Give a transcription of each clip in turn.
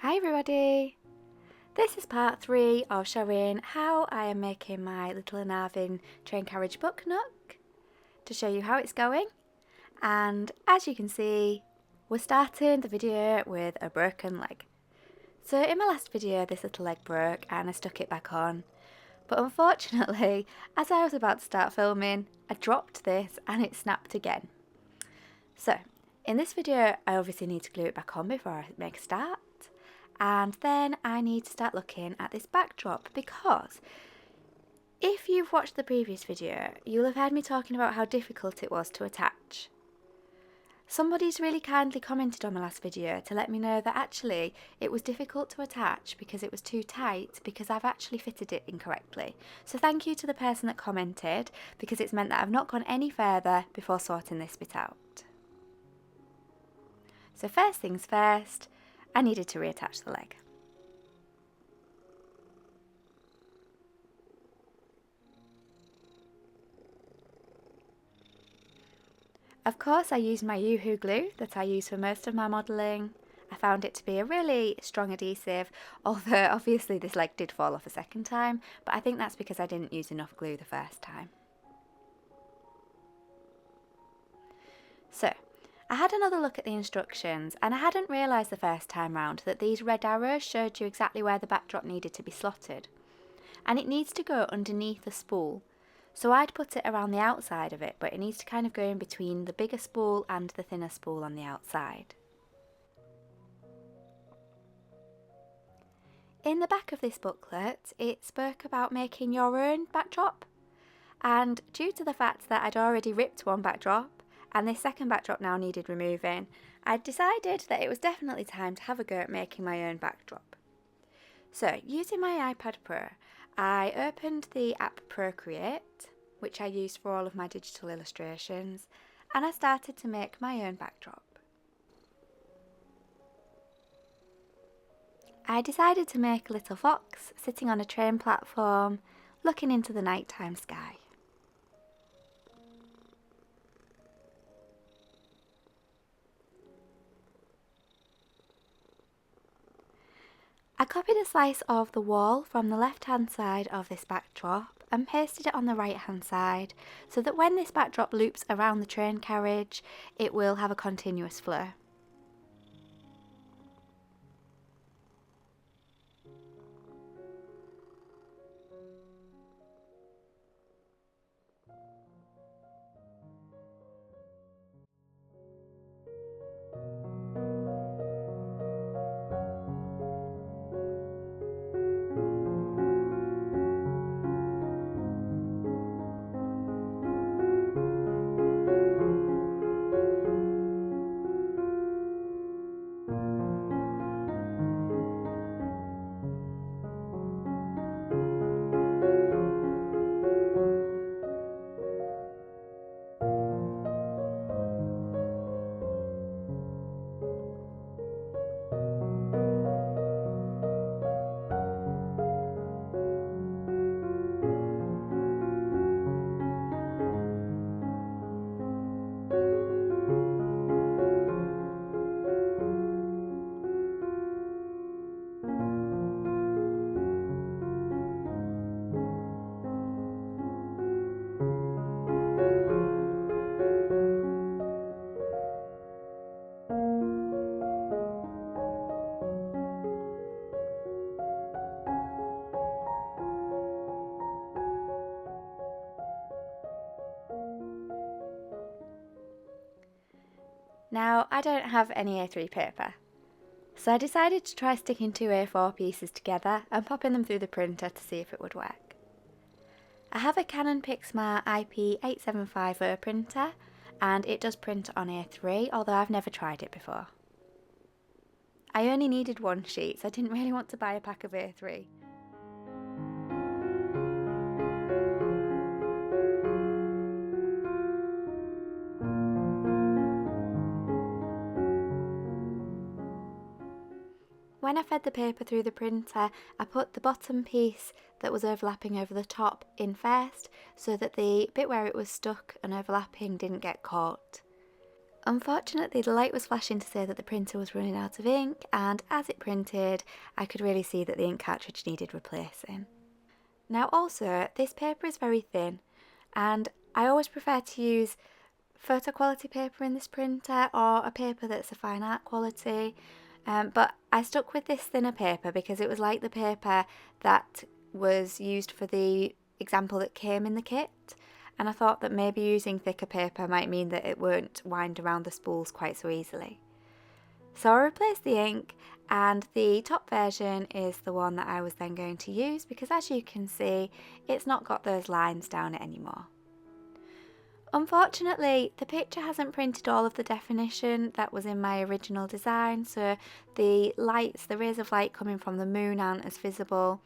Hi everybody! This is part 3 of showing how I am making my little Anarvin train carriage book Nook to show you how it's going. And as you can see, we're starting the video with a broken leg. So in my last video this little leg broke and I stuck it back on. But unfortunately, as I was about to start filming, I dropped this and it snapped again. So in this video I obviously need to glue it back on before I make a start. And then I need to start looking at this backdrop, because if you've watched the previous video, you'll have heard me talking about how difficult it was to attach. Somebody's really kindly commented on my last video to let me know that actually it was difficult to attach because it was too tight, because I've actually fitted it incorrectly. So thank you to the person that commented, because it's meant that I've not gone any further before sorting this bit out. So first things first, I needed to reattach the leg. Of course I used my Yoo-hoo glue that I use for most of my modelling. I found it to be a really strong adhesive, although obviously this leg did fall off a second time, but I think that's because I didn't use enough glue the first time. So, I had another look at the instructions and I hadn't realised the first time round that these red arrows showed you exactly where the backdrop needed to be slotted. And it needs to go underneath the spool. So I'd put it around the outside of it, but it needs to kind of go in between the bigger spool and the thinner spool on the outside. In the back of this booklet, it spoke about making your own backdrop. And due to the fact that I'd already ripped one backdrop, and this second backdrop now needed removing, I decided that it was definitely time to have a go at making my own backdrop. So, using my iPad Pro, I opened the app Procreate, which I use for all of my digital illustrations, and I started to make my own backdrop. I decided to make a little fox sitting on a train platform, looking into the nighttime sky. I copied a slice of the wall from the left hand side of this backdrop and pasted it on the right hand side, so that when this backdrop loops around the train carriage, it will have a continuous flow. Now, I don't have any A3 paper, so I decided to try sticking two A4 pieces together and popping them through the printer to see if it would work. I have a Canon Pixma IP8750 printer, and it does print on A3, although I've never tried it before. I only needed one sheet, so I didn't really want to buy a pack of A3. When I fed the paper through the printer, I put the bottom piece that was overlapping over the top in first, so that the bit where it was stuck and overlapping didn't get caught. Unfortunately, the light was flashing to say that the printer was running out of ink, and as it printed, I could really see that the ink cartridge needed replacing. Now also, this paper is very thin, and I always prefer to use photo quality paper in this printer or a paper that's a fine art quality, but I stuck with this thinner paper because it was like the paper that was used for the example that came in the kit, and I thought that maybe using thicker paper might mean that it won't wind around the spools quite so easily. So I replaced the ink, and the top version is the one that I was then going to use because, as you can see, it's not got those lines down it anymore. Unfortunately, the picture hasn't printed all of the definition that was in my original design, so the lights, the rays of light coming from the moon aren't as visible.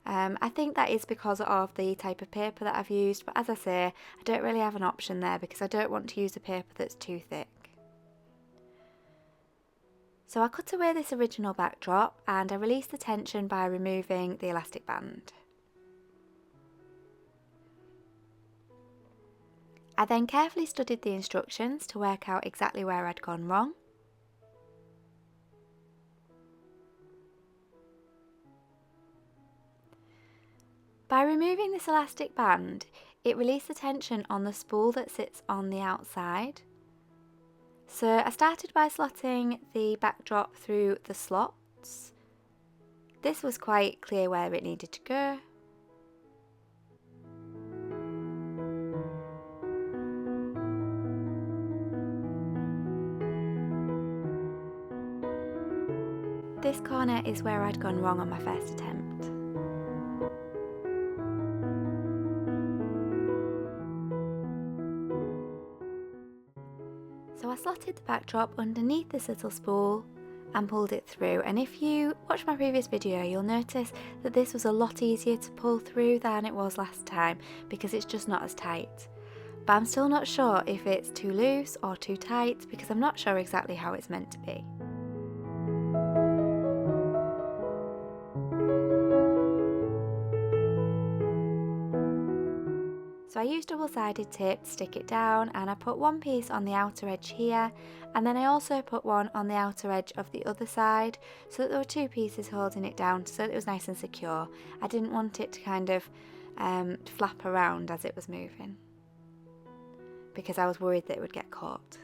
I think that is because of the type of paper that I've used, but as I say, I don't really have an option there because I don't want to use a paper that's too thick. So I cut away this original backdrop and I released the tension by removing the elastic band. I then carefully studied the instructions to work out exactly where I'd gone wrong. By removing this elastic band, it released the tension on the spool that sits on the outside. So I started by slotting the backdrop through the slots. This was quite clear where it needed to go. This corner is where I'd gone wrong on my first attempt. So I slotted the backdrop underneath this little spool and pulled it through, and if you watch my previous video you'll notice that this was a lot easier to pull through than it was last time because it's just not as tight. But I'm still not sure if it's too loose or too tight because I'm not sure exactly how it's meant to be. So I used double-sided tape to stick it down, and I put one piece on the outer edge here, and then I also put one on the outer edge of the other side so that there were two pieces holding it down so that it was nice and secure. I didn't want it to kind of flap around as it was moving because I was worried that it would get caught.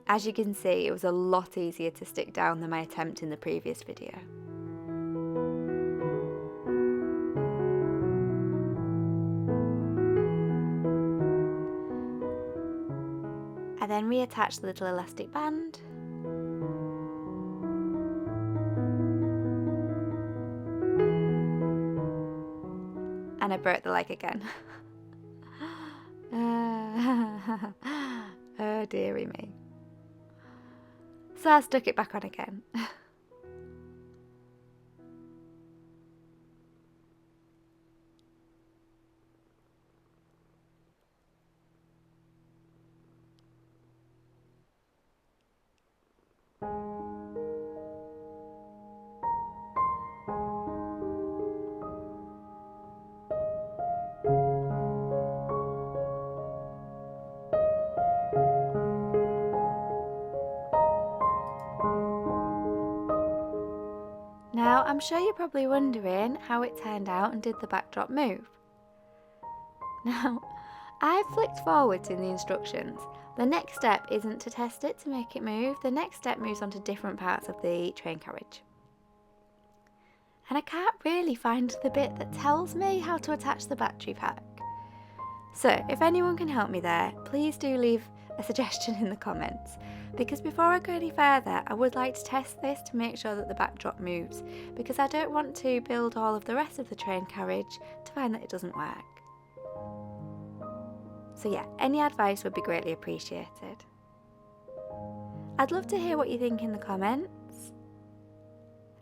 As you can see, it was a lot easier to stick down than my attempt in the previous video. I then reattached the little elastic band. And I broke the leg again. Oh dearie me. So I stuck it back on again. Now, I'm sure you're probably wondering how it turned out and did the backdrop move. Now, I've flicked forwards in the instructions. The next step isn't to test it to make it move, the next step moves on to different parts of the train carriage. And I can't really find the bit that tells me how to attach the battery pack. So, if anyone can help me there, please do leave a suggestion in the comments, because before I go any further I would like to test this to make sure that the backdrop moves, because I don't want to build all of the rest of the train carriage to find that it doesn't work. So yeah, any advice would be greatly appreciated. I'd love to hear what you think in the comments,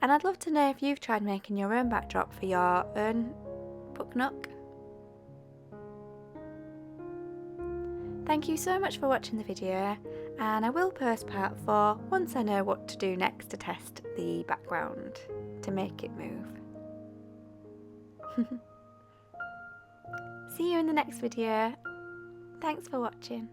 and I'd love to know if you've tried making your own backdrop for your own book nook. Thank you so much for watching the video, and I will post part 4 once I know what to do next to test the background to make it move. See you in the next video. Thanks for watching.